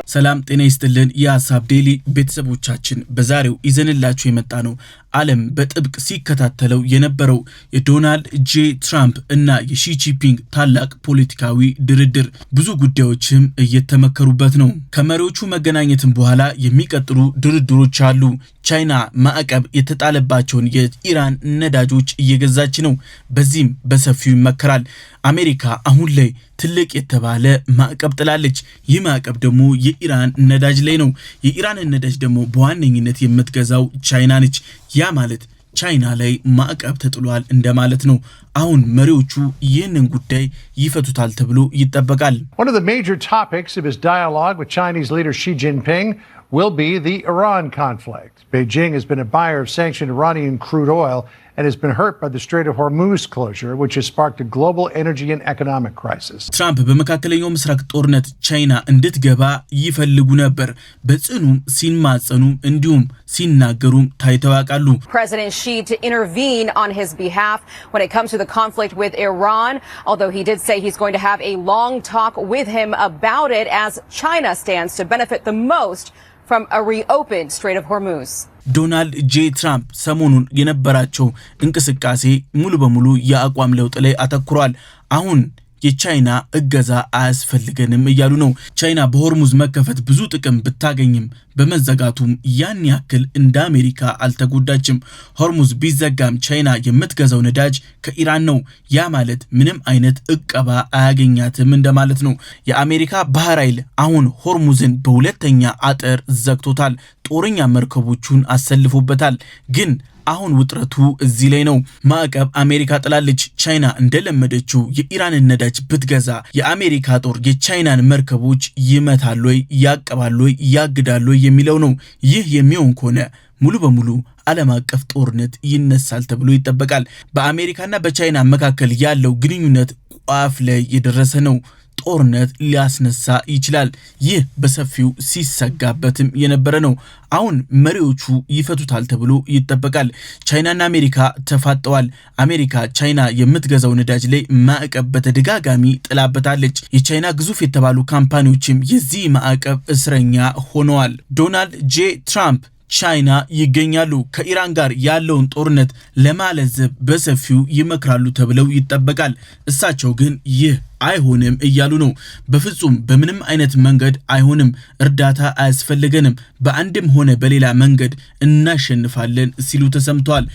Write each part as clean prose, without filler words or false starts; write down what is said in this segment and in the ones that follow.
ሰላም ጤና ይስጥልን የሐሳብ ዴሊ ቤተሰቦቻችን በዛሬው ይዘንላችሁ የመጣ ነው ዓለም በጥብቅ ሲከታተለው የነበረው የዶናልድ ጄ ትራምፕ እና የሺ ጂንፒንግ ታላቅ ፖለቲካዊ ድርድር ብዙ ጉዳዮችም እየተመከሩበት ነው። ከመሪዎቹ መገናኘትም በኋላ የሚቀጥሉ ድርድሮች አሉ። ቻይና ማዕቀብ የተጣለባቸውን የኢራን ነዳጆች እየገዛች ነው። በዚህም በሰፊው ይመከራል። አሜሪካ አሁን ላይ ትልቅ የተባለ ማዕቀብ ጥላለች። ይህ ማዕቀብ ደግሞ የኢራን ነዳጅ ላይ ነው። የኢራን ነዳጅ ደግሞ በዋነኝነት የምትገዛው ቻይና ነች። ያ ማለት ቻይና ላይ ማዕቀብ ተጥሏል እንደማለት ነው። አሁን መሪዎቹ ይህንን ጉዳይ ይፈቱታል ተብሎ ይጠበቃል። One of the major topics of his dialogue with Chinese leader Xi Jinping will be the Iran conflict. Beijing has been a buyer of sanctioned Iranian crude oil and has been hurt by the Strait of Hormuz closure, which has sparked a global energy and economic crisis. ትራምፕ በመካከለኛው ምስራቅ ጦርነት ቻይና እንድትገባ ይፈልጉ ነበር። በጽኑም ሲማጸኑ እንዲሁም ሲናገሩም ታይተው ያውቃሉ። President Xi to intervene on his behalf when it comes to the conflict with Iran, although he did say he's going to have a long talk with him about it as China stands to benefit the most from a reopened Strait of Hormuz. ዶናልድ ጄ ትራምፕ ሰሞኑን የነበራቸው እንቅስቃሴ ሙሉ በሙሉ የአቋም ለውጥ ላይ አተኩሯል። አሁን የቻይና እገዛ አያስፈልገንም እያሉ ነው። ቻይና በሆርሙዝ መከፈት ብዙ ጥቅም ብታገኝም በመዘጋቱም ያን ያክል እንደ አሜሪካ አልተጎዳችም። ሆርሙዝ ቢዘጋም ቻይና የምትገዛው ነዳጅ ከኢራን ነው። ያ ማለት ምንም አይነት እቀባ አያገኛትም እንደማለት ነው። የአሜሪካ ባህር ኃይል አሁን ሆርሙዝን በሁለተኛ አጥር ዘግቶታል። ጦረኛ መርከቦቹን አሰልፎበታል። ግን አሁን ውጥረቱ እዚህ ላይ ነው። ማዕቀብ አሜሪካ ጥላለች። ቻይና እንደለመደችው የኢራንን ነዳጅ ብትገዛ የአሜሪካ ጦር የቻይናን መርከቦች ይመታል ወይ ያቀባል ወይ ያግዳል ወይ የሚለው ነው። ይህ የሚሆን ከሆነ ሙሉ በሙሉ ዓለም አቀፍ ጦርነት ይነሳል ተብሎ ይጠበቃል። በአሜሪካና በቻይና መካከል ያለው ግንኙነት ቋፍ ላይ የደረሰ ነው። ጦርነት ሊያስነሳ ይችላል። ይህ በሰፊው ሲሰጋበትም የነበረ ነው። አሁን መሪዎቹ ይፈቱታል ተብሎ ይጠበቃል። ቻይናና አሜሪካ ተፋጠዋል። አሜሪካ ቻይና የምትገዛው ነዳጅ ላይ ማዕቀብ በተደጋጋሚ ጥላበታለች። የቻይና ግዙፍ የተባሉ ካምፓኒዎችም የዚህ ማዕቀብ እስረኛ ሆነዋል። ዶናልድ ጄ ትራምፕ ቻይና ይገኛሉ። ከኢራን ጋር ያለውን ጦርነት ለማለዘብ በሰፊው ይመክራሉ ተብለው ይጠበቃል። እሳቸው ግን ይህ አይሆንም እያሉ ነው። በፍጹም በምንም አይነት መንገድ አይሆንም፣ እርዳታ አያስፈልገንም፣ በአንድም ሆነ በሌላ መንገድ እናሸንፋለን ሲሉ ተሰምተዋል።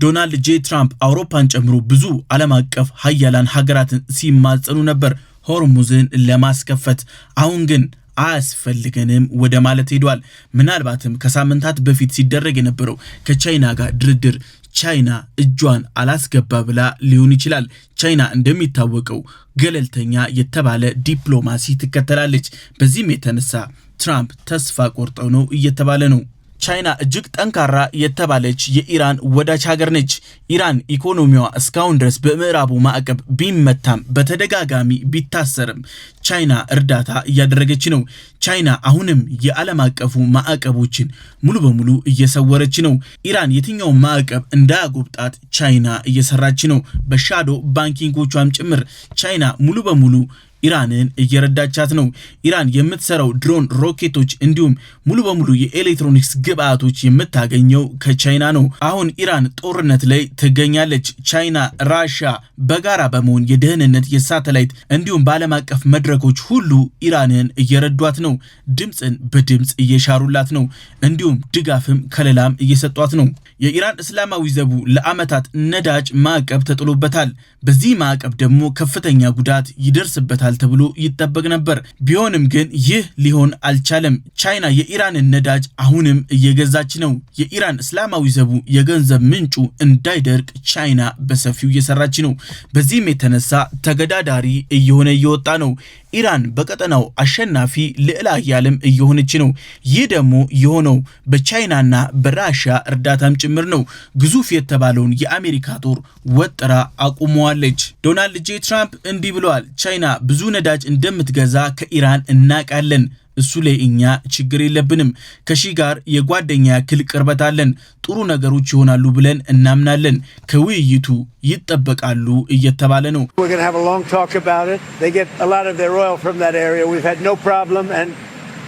ዶናልድ ጄ ትራምፕ አውሮፓን ጨምሮ ብዙ ዓለም አቀፍ ሀያላን ሀገራትን ሲማጸኑ ነበር ሆርሙዝን ለማስከፈት። አሁን ግን አያስፈልገንም ወደ ማለት ሄዷል። ምናልባትም ከሳምንታት በፊት ሲደረግ የነበረው ከቻይና ጋር ድርድር ቻይና እጇን አላስገባ ብላ ሊሆን ይችላል። ቻይና እንደሚታወቀው ገለልተኛ የተባለ ዲፕሎማሲ ትከተላለች። በዚህም የተነሳ ትራምፕ ተስፋ ቆርጠው ነው እየተባለ ነው። ቻይና እጅግ ጠንካራ የተባለች የኢራን ወዳጅ ሀገር ነች። ኢራን ኢኮኖሚዋ እስካሁን ድረስ በምዕራቡ ማዕቀብ ቢመታም በተደጋጋሚ ቢታሰርም ቻይና እርዳታ እያደረገች ነው። ቻይና አሁንም የዓለም አቀፉ ማዕቀቦችን ሙሉ በሙሉ እየሰወረች ነው። ኢራን የትኛው ማዕቀብ እንዳያጎብጣት ቻይና እየሰራች ነው። በሻዶ ባንኪንጎቿም ጭምር ቻይና ሙሉ በሙሉ ኢራንን እየረዳቻት ነው። ኢራን የምትሰራው ድሮን፣ ሮኬቶች እንዲሁም ሙሉ በሙሉ የኤሌክትሮኒክስ ግብአቶች የምታገኘው ከቻይና ነው። አሁን ኢራን ጦርነት ላይ ትገኛለች። ቻይና፣ ራሽያ በጋራ በመሆን የደህንነት የሳተላይት እንዲሁም በዓለም አቀፍ መድረኮች ሁሉ ኢራንን እየረዷት ነው። ድምፅን በድምፅ እየሻሩላት ነው። እንዲሁም ድጋፍም ከለላም እየሰጧት ነው። የኢራን እስላማዊ ዘቡ ለዓመታት ነዳጅ ማዕቀብ ተጥሎበታል። በዚህ ማዕቀብ ደግሞ ከፍተኛ ጉዳት ይደርስበታል ተብሎ ይጠበቅ ነበር። ቢሆንም ግን ይህ ሊሆን አልቻለም። ቻይና የኢራንን ነዳጅ አሁንም እየገዛች ነው። የኢራን እስላማዊ ዘቡ የገንዘብ ምንጩ እንዳይደርቅ ቻይና በሰፊው እየሰራች ነው። በዚህም የተነሳ ተገዳዳሪ እየሆነ እየወጣ ነው። ኢራን በቀጠናው አሸናፊ ልዕለ ኃያልም እየሆነች ነው። ይህ ደግሞ የሆነው በቻይናና በራሽያ እርዳታም ጭምር ነው። ግዙፍ የተባለውን የአሜሪካ ጦር ወጥራ አቁመዋለች። ዶናልድ ጄ ትራምፕ እንዲህ ብለዋል። ቻይና ብዙ ነዳጅ እንደምትገዛ ከኢራን እናቃለን። እሱ ላይ እኛ ችግር የለብንም ከሺ ጋር የጓደኛ ያክል ቅርበት አለን ጥሩ ነገሮች ይሆናሉ ብለን እናምናለን ከውይይቱ ይጠበቃሉ እየተባለ ነው We're going to have a long talk about it they get a lot of their oil from that area we've had no problem and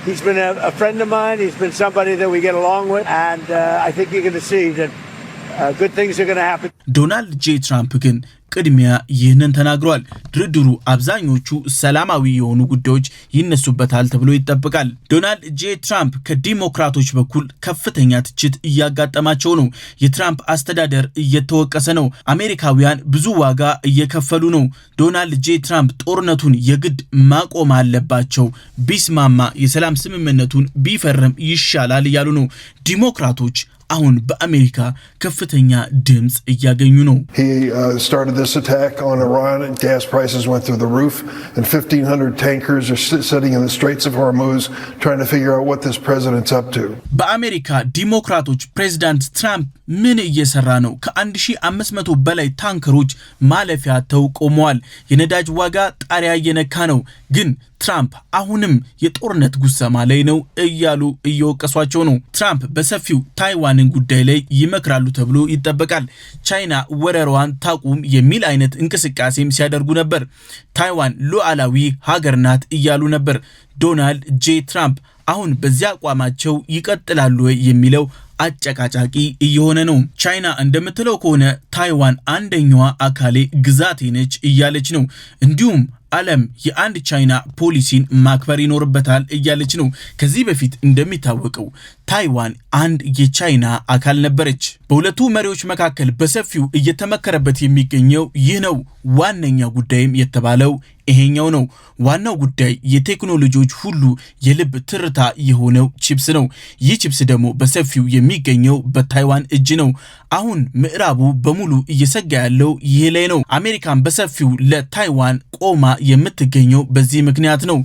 he's been a friend of mine he's been somebody that we get along with and I think you're going to see that good things are going to happen ዶናልድ ጄ ትራምፕ ግን ቅድሚያ ይህንን ተናግሯል ድርድሩ አብዛኞቹ ሰላማዊ የሆኑ ጉዳዮች ይነሱበታል ተብሎ ይጠበቃል ዶናልድ ጄ ትራምፕ ከዲሞክራቶች በኩል ከፍተኛ ትችት እያጋጠማቸው ነው የትራምፕ አስተዳደር እየተወቀሰ ነው አሜሪካውያን ብዙ ዋጋ እየከፈሉ ነው ዶናልድ ጄ ትራምፕ ጦርነቱን የግድ ማቆም አለባቸው ቢስማማ የሰላም ስምምነቱን ቢፈርም ይሻላል ያሉ ነው ዲሞክራቶች አሁን በአሜሪካ ከፍተኛ ድምጽ እያገኙ ነው He started this attack on Iran and gas prices went through the roof and 1500 tankers are sitting in the Straits of Hormuz trying to figure out what this president's up to. በአሜሪካ ዲሞክራቶች ፕሬዝዳንት ትራምፕ ምን እየሰራ ነው ከ1500 በላይ ታንከሮች ማለፊያ ተቆመዋል የነዳጅ ዋጋ ጣሪያ እየነካ ነው ግን ትራምፕ አሁንም የጦርነት ጉሰማ ላይ ነው እያሉ እየወቀሷቸው ነው ትራምፕ በሰፊው ታይዋንን ጉዳይ ላይ ይመክራሉ ተብሎ ይጠበቃል ቻይና ወረራዋን ታቁም የሚል አይነት እንቅስቃሴም ሲያደርጉ ነበር ታይዋን ሉዓላዊ ሀገር ናት እያሉ ነበር ዶናልድ ጄ ትራምፕ አሁን በዚያ አቋማቸው ይቀጥላሉ የሚለው አጨቃጫቂ እየሆነ ነው ቻይና እንደምትለው ከሆነ ታይዋን አንደኛዋ አካሌ ግዛቴ ነች እያለች ነው እንዲሁም ዓለም የአንድ ቻይና ፖሊሲን ማክበር ይኖርበታል እያለች ነው ከዚህ በፊት እንደሚታወቀው ታይዋን አንድ የቻይና አካል ነበረች በሁለቱ መሪዎች መካከል በሰፊው እየተመከረበት የሚገኘው ይህ ነው ዋነኛ ጉዳይም የተባለው ይሄኛው ነው ዋናው ጉዳይ የቴክኖሎጂዎች ሁሉ የልብ ትርታ የሆነው ቺፕስ ነው ይህ ቺፕስ ደግሞ በሰፊው የሚገኘው በታይዋን እጅ ነው አሁን ምዕራቡ በሙሉ እየሰጋ ያለው ይሄ ላይ ነው አሜሪካን በሰፊው ለታይዋን ቆማ የምትገኘው በዚህ ምክንያት ነው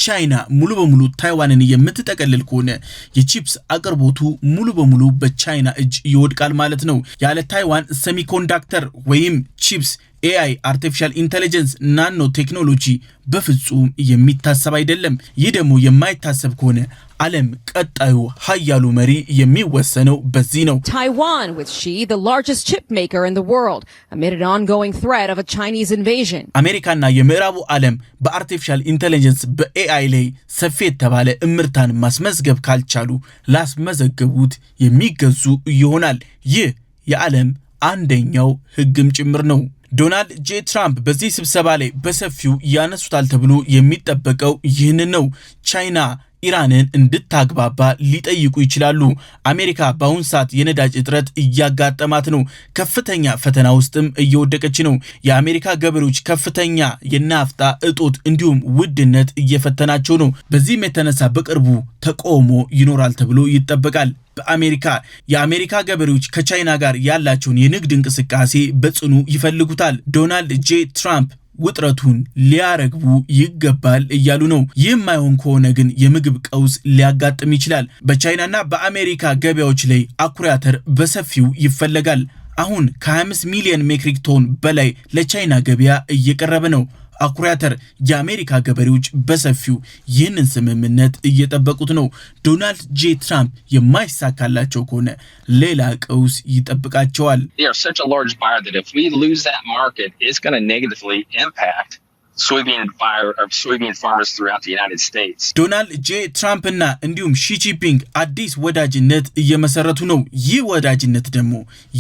ቻይና ሙሉ በሙሉ ታይዋንን የምትጠቀልል ከሆነ የቺፕስ አቅርቦቱ ሙሉ በሙሉ በቻይና እጅ ይወድቃል ማለት ነው ያለ ታይዋን ሴሚኮንዳክተር ወይም ቺፕስ AI artificial intelligence ናኖ ቴክኖሎጂ በፍጹም የሚታሰብ አይደለም ይህ ደግሞ የማይታሰብ ከሆነ ዓለም ቀጣዩ ኃያሉ መሪ የሚወሰነው በዚህ ነው Taiwan with Xi the largest chip maker in the world amid an ongoing threat of a Chinese invasion አሜሪካና የምዕራቡ ዓለም በአርቲፊሻል ኢንተለጀንስ በኤአይ ላይ ሰፊ የተባለ እምርታን ማስመዝገብ ካልቻሉ ላስመዘገቡት የሚገዙ ይሆናል ይህ የዓለም አንደኛው ህግም ጭምር ነው ዶናልድ ጄ ትራምፕ በዚህ ስብሰባ ላይ በሰፊው ያነሱታል ተብሎ የሚጠበቀው ይህን ነው ቻይና ኢራንን እንድታግባባ ሊጠይቁ ይችላሉ አሜሪካ በአሁን ሰዓት የነዳጅ እጥረት እያጋጠማት ነው ከፍተኛ ፈተና ውስጥም እየወደቀች ነው የአሜሪካ ገበሬዎች ከፍተኛ የናፍጣ እጦት እንዲሁም ውድነት እየፈተናቸው ነው በዚህም የተነሳ በቅርቡ ተቆሞ ይኖራል ተብሎ ይጠበቃል በአሜሪካ የአሜሪካ ገበሬዎች ከቻይና ጋር ያላቸውን የንግድ እንቅስቃሴ በጽኑ ይፈልጉታል ዶናልድ ጄ ትራምፕ ውጥረቱን ሊያረግቡ ይገባል እያሉ ነው ይህም አይሆን ከሆነ ግን የምግብ ቀውስ ሊያጋጥም ይችላል በቻይናና በአሜሪካ ገበያዎች ላይ አኩሪ አተር በሰፊው ይፈለጋል አሁን ከ25 ሚሊዮን ሜትሪክ ቶን በላይ ለቻይና ገበያ እየቀረበ ነው አኩሪ አተር የአሜሪካ ገበሬዎች በሰፊው ይህንን ስምምነት እየጠበቁት ነው ዶናልድ ጄ ትራምፕ የማይሳካላቸው ከሆነ ሌላ ቀውስ ይጠብቃቸዋል They are such a large buyer that if we lose that market it's going to negatively impact soybean farmers throughout the United States. ዶናልድ ጄ ትራምፕና እንዲሁም ሺ ጂንፒንግ አዲስ ወዳጅነት እየመሰረቱ ነው ይህ ወዳጅነት ደግሞ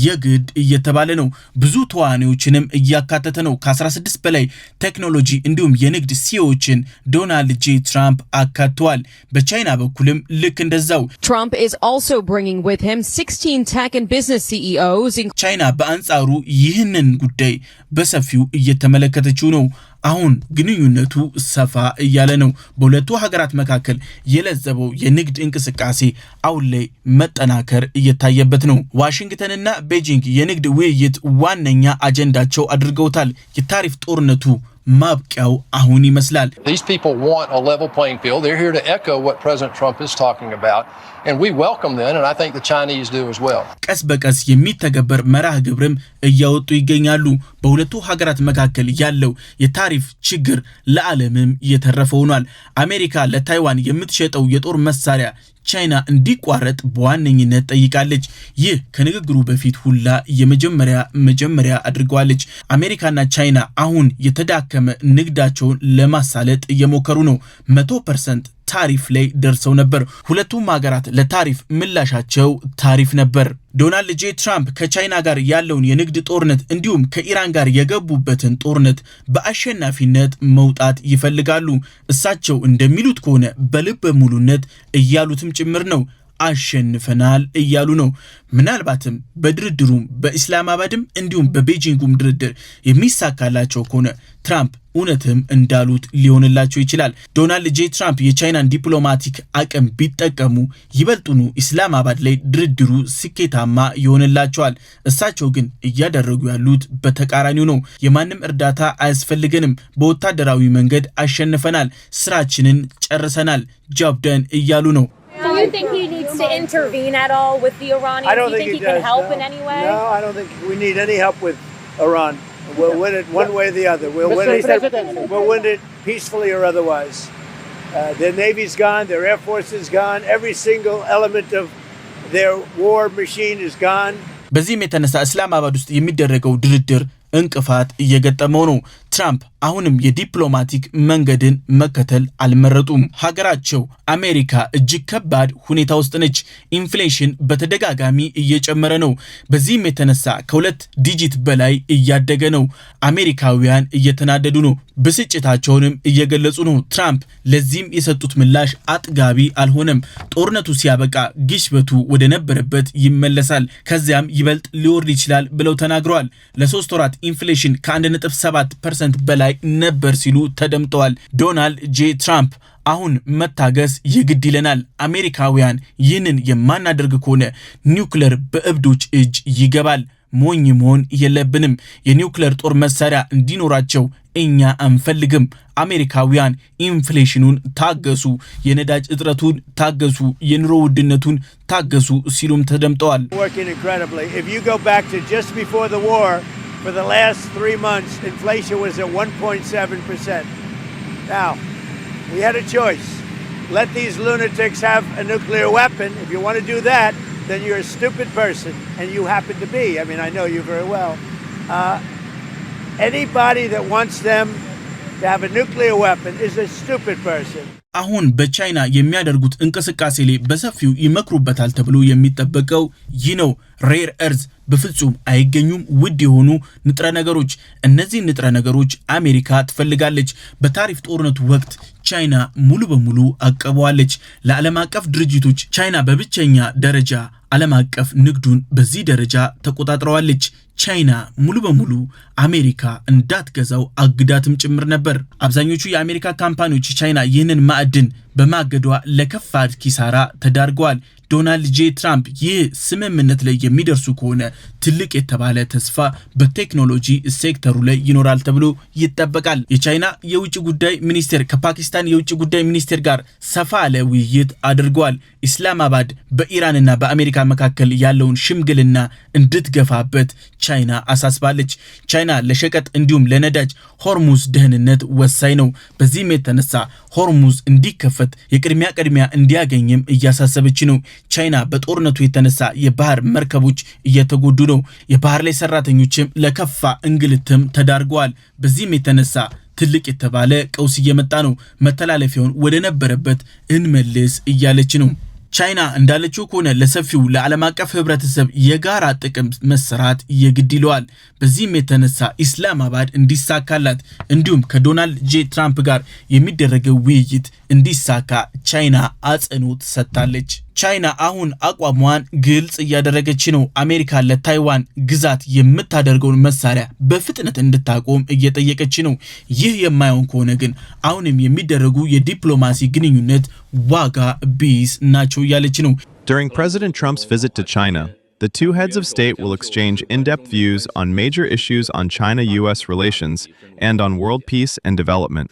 የግድ እየተባለ ነው ብዙ ተዋናዮችንም እያካተተ ነው ከ16 በላይ ቴክኖሎጂ እንዲሁም የንግድ ሲኦችን ዶናልድ ጄ ትራምፕ አካቷል በቻይና በኩልም ልክ እንደዛው Trump is also bringing with him 16 tech and business CEOs ቻይና በአንጻሩ ይህንን ጉዳይ በሰፊው እየተመለከተችው ነው አሁን ግንኙነቱ ሰፋ እያለ ነው በሁለቱ ሀገራት መካከል የለዘበው የንግድ እንቅስቃሴ አሁን ላይ መጠናከር እየታየበት ነው ዋሽንግተንና ቤጂንግ የንግድ ውይይት ዋነኛ አጀንዳቸው አድርገውታል የታሪፍ ጦርነቱ ማብቂያው አሁን ይመስላል። These people want a level playing field. They're here to echo what President Trump is talking about, and we welcome them, and I think the Chinese do as well. ቀስ በቀስ የሚተገበር መርህ ግብርም እያወጡ ይገኛሉ። በሁለቱ ሀገራት መካከል ያለው የታሪፍ ችግር ለዓለምም እየተረፈ ሆኗል። አሜሪካ ለታይዋን የምትሸጠው የጦር መሳሪያ ቻይና እንዲቋረጥ በዋነኝነት ጠይቃለች። ይህ ከንግግሩ በፊት ሁላ የመጀመሪያ አድርገዋለች። አሜሪካና ቻይና አሁን የተዳከመ ንግዳቸውን ለማሳለጥ እየሞከሩ ነው። 100% ታሪፍ ላይ ደርሰው ነበር። ሁለቱም ሀገራት ለታሪፍ ምላሻቸው ታሪፍ ነበር። ዶናልድ ጄ ትራምፕ ከቻይና ጋር ያለውን የንግድ ጦርነት እንዲሁም ከኢራን ጋር የገቡበትን ጦርነት በአሸናፊነት መውጣት ይፈልጋሉ። እሳቸው እንደሚሉት ከሆነ በልበ ሙሉነት እያሉትም ጭምር ነው። አሸንፈናል እያሉ ነው። ምናልባትም በድርድሩም በኢስላማባድም እንዲሁም በቤጂንጉም ድርድር የሚሳካላቸው ከሆነ ትራምፕ እውነትም እንዳሉት ሊሆንላቸው ይችላል። ዶናልድ ጄ ትራምፕ የቻይናን ዲፕሎማቲክ አቅም ቢጠቀሙ ይበልጡኑ ኢስላማባድ ላይ ድርድሩ ስኬታማ ይሆንላቸዋል። እሳቸው ግን እያደረጉ ያሉት በተቃራኒው ነው። የማንም እርዳታ አያስፈልገንም፣ በወታደራዊ መንገድ አሸንፈናል፣ ስራችንን ጨርሰናል፣ ጃብደን እያሉ ነው። Do you think he needs to intervene at all with the Iranians? I don't think he can help in any way? No, I don't think we need any help with Iran. We'll win it one way or the other. We'll win it peacefully or otherwise. Their Navy's gone, their Air Force is gone, every single element of their war machine is gone. በዚህም የተነሳ እስላማባድ ውስጥ የሚደረገው ድርድር እንቅፋት እየገጠመው ነው። ትራምፕ አሁንም የዲፕሎማቲክ መንገድን መከተል አልመረጡም። ሀገራቸው አሜሪካ እጅግ ከባድ ሁኔታ ውስጥ ነች። ኢንፍሌሽን በተደጋጋሚ እየጨመረ ነው። በዚህም የተነሳ ከሁለት ዲጂት በላይ እያደገ ነው። አሜሪካውያን እየተናደዱ ነው። ብስጭታቸውንም እየገለጹ ነው። ትራምፕ ለዚህም የሰጡት ምላሽ አጥጋቢ አልሆነም። ጦርነቱ ሲያበቃ ግሽበቱ ወደ ነበረበት ይመለሳል፣ ከዚያም ይበልጥ ሊወርድ ይችላል ብለው ተናግረዋል። ለ3 ወራት ኢንፍሌሽን ከ1.7% በላይ ነበር ሲሉ ተደምጠዋል። ዶናልድ ጄ ትራምፕ አሁን መታገስ የግድ ይለናል። አሜሪካውያን ይህንን የማናደርግ ከሆነ ኒውክሌር በእብዶች እጅ ይገባል። ሞኝ መሆን የለብንም። የኒውክሌር ጦር መሳሪያ እንዲኖራቸው እኛ አንፈልግም። አሜሪካውያን ኢንፍሌሽኑን ታገሱ፣ የነዳጅ እጥረቱን ታገሱ፣ የኑሮ ውድነቱን ታገሱ ሲሉም ተደምጠዋል። If you go back to just before the war, for the last 3 months, inflation was at 1.7%. Now, we had a choice. Let these lunatics have a nuclear weapon. If you want to do that, then you're a stupid person, and you happen to be. I mean, I know you very well. Anybody that wants them to have a nuclear weapon is a stupid person. አሁን በቻይና የሚያደርጉት እንቅስቃሴ ላይ በሰፊው ይመክሩበታል ተብሎ የሚጠበቀው ይህ ነው። ሬር እርዝ በፍጹም አይገኙም፣ ውድ የሆኑ ንጥረ ነገሮች። እነዚህ ንጥረ ነገሮች አሜሪካ ትፈልጋለች። በታሪፍ ጦርነቱ ወቅት ቻይና ሙሉ በሙሉ አቀበዋለች። ለዓለም አቀፍ ድርጅቶች ቻይና በብቸኛ ደረጃ ዓለም አቀፍ ንግዱን በዚህ ደረጃ ተቆጣጥረዋለች። ቻይና ሙሉ በሙሉ አሜሪካ እንዳትገዛው አግዳትም ጭምር ነበር። አብዛኞቹ የአሜሪካ ካምፓኒዎች ቻይና ይህንን ማዕድን በማገዷ ለከፋ ኪሳራ ተዳርገዋል። ዶናልድ ጄ ትራምፕ ይህ ስምምነት ላይ የሚደርሱ ከሆነ ትልቅ የተባለ ተስፋ በቴክኖሎጂ ሴክተሩ ላይ ይኖራል ተብሎ ይጠበቃል። የቻይና የውጭ ጉዳይ ሚኒስቴር ከፓኪስታን የውጭ ጉዳይ ሚኒስቴር ጋር ሰፋ ያለ ውይይት አድርገዋል። ኢስላማባድ በኢራንና በአሜሪካ መካከል ያለውን ሽምግልና እንድትገፋበት ቻይና አሳስባለች። ቻይና ለሸቀጥ እንዲሁም ለነዳጅ ሆርሙዝ ደህንነት ወሳኝ ነው። በዚህም የተነሳ ሆርሙዝ እንዲከፈት የቅድሚያ እንዲያገኝም እያሳሰበች ነው። ቻይና በጦርነቱ የተነሳ የባህር መርከቦች እየተጎዱ ነው። የባህር ላይ ሰራተኞችም ለከፋ እንግልትም ተዳርገዋል። በዚህም የተነሳ ትልቅ የተባለ ቀውስ እየመጣ ነው። መተላለፊያውን ወደ ነበረበት እንመልስ እያለች ነው። ቻይና እንዳለችው ከሆነ ለሰፊው ለዓለም አቀፍ ህብረተሰብ የጋራ ጥቅም መሰራት የግድ ይለዋል። በዚህም የተነሳ ኢስላማባድ እንዲሳካላት እንዲሁም ከዶናልድ ጄ ትራምፕ ጋር የሚደረገው ውይይት እንዲሳካ ቻይና አጽንኦት ሰጥታለች። ቻይና አሁን አቋሟን ግልጽ እያደረገች ነው። አሜሪካ ለታይዋን ግዛት የምታደርገውን መሳሪያ በፍጥነት እንድታቆም እየጠየቀች ነው። ይህ የማይሆን ከሆነ ግን አሁንም የሚደረጉ የዲፕሎማሲ ግንኙነት ዋጋ ቢስ ናቸው እያለች ነው። During President Trump's visit to China, The two heads of state will exchange in-depth views on major issues on China-US relations and on world peace and development.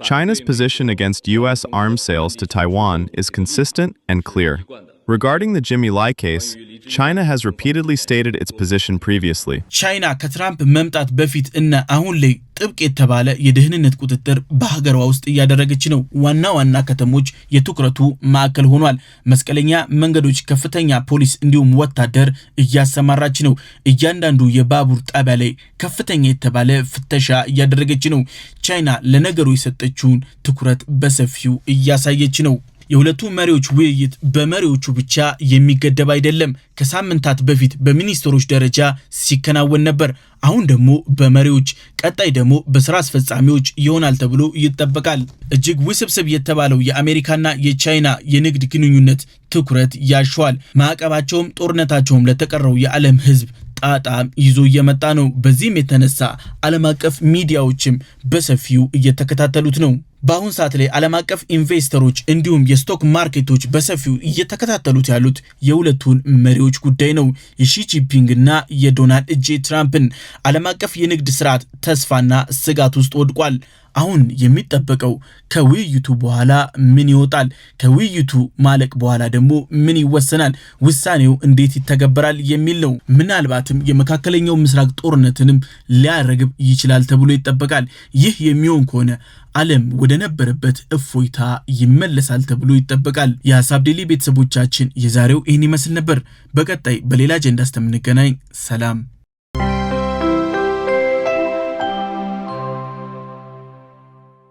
China's position against U.S. arms sales to Taiwan is consistent and clear. Regarding the Jimmy Lai case, China has repeatedly stated its position previously. China ከትራምፕ መምጣት በፊት እና አሁን ላይ ጥብቅ የተባለ የደህንነት ቁጥጥር በሀገሯ ውስጥ እያደረገች ነው። ዋና ከተሞች የትኩረቱ ማዕከል ሆኗል። መስቀለኛ መንገዶች ከፍተኛ ፖሊስ እንዲሁም ወታደር እያሰማራች ነው። እያንዳንዱ የባቡር ጣቢያ ላይ ከፍተኛ የተባለ ፍተሻ እያደረገች ነው። ቻይና ለነገሩ የሰጠችውን ትኩረት በሰፊው እያሳየች ነው። የሁለቱ መሪዎች ውይይት በመሪዎቹ ብቻ የሚገደብ አይደለም። ከሳምንታት በፊት በሚኒስትሮች ደረጃ ሲከናወን ነበር። አሁን ደግሞ በመሪዎች ቀጣይ ደግሞ በስራ አስፈጻሚዎች ይሆናል ተብሎ ይጠበቃል። እጅግ ውስብስብ የተባለው የአሜሪካና የቻይና የንግድ ግንኙነት ትኩረት ያሻዋል። ማዕቀባቸውም ጦርነታቸውም ለተቀረው የዓለም ህዝብ ጣጣም ይዞ እየመጣ ነው። በዚህም የተነሳ ዓለም አቀፍ ሚዲያዎችም በሰፊው እየተከታተሉት ነው። በአሁን ሰዓት ላይ ዓለም አቀፍ ኢንቨስተሮች እንዲሁም የስቶክ ማርኬቶች በሰፊው እየተከታተሉት ያሉት የሁለቱን መሪዎች ጉዳይ ነው። የሺ ጂንፒንግና የዶናልድ ጄ ትራምፕን ዓለም አቀፍ የንግድ ስርዓት ተስፋና ስጋት ውስጥ ወድቋል። አሁን የሚጠበቀው ከውይይቱ በኋላ ምን ይወጣል? ከውይይቱ ማለቅ በኋላ ደግሞ ምን ይወሰናል? ውሳኔው እንዴት ይተገበራል የሚል ነው። ምናልባትም የመካከለኛው ምስራቅ ጦርነትንም ሊያረግብ ይችላል ተብሎ ይጠበቃል። ይህ የሚሆን ከሆነ ዓለም ወደ ነበረበት እፎይታ ይመለሳል ተብሎ ይጠበቃል። የሐሳብ ዴሊ ቤተሰቦቻችን የዛሬው ይህን ይመስል ነበር። በቀጣይ በሌላ አጀንዳ እስከምንገናኝ ሰላም።